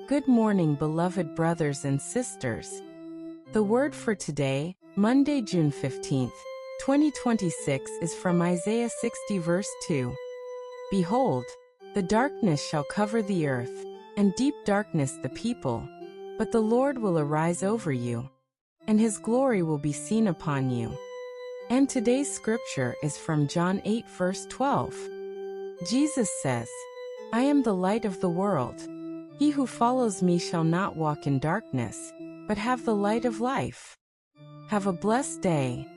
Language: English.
Good morning, beloved brothers and sisters. The word for today, Monday, June 15th, 2026, is from Isaiah 60 verse 2. Behold, the darkness shall cover the earth, and deep darkness the people. But the Lord will arise over you, and his glory will be seen upon you. And today's scripture is from John 8 verse 12. Jesus says, I am the light of the world. He who follows me shall not walk in darkness, but have the light of life. Have a blessed day.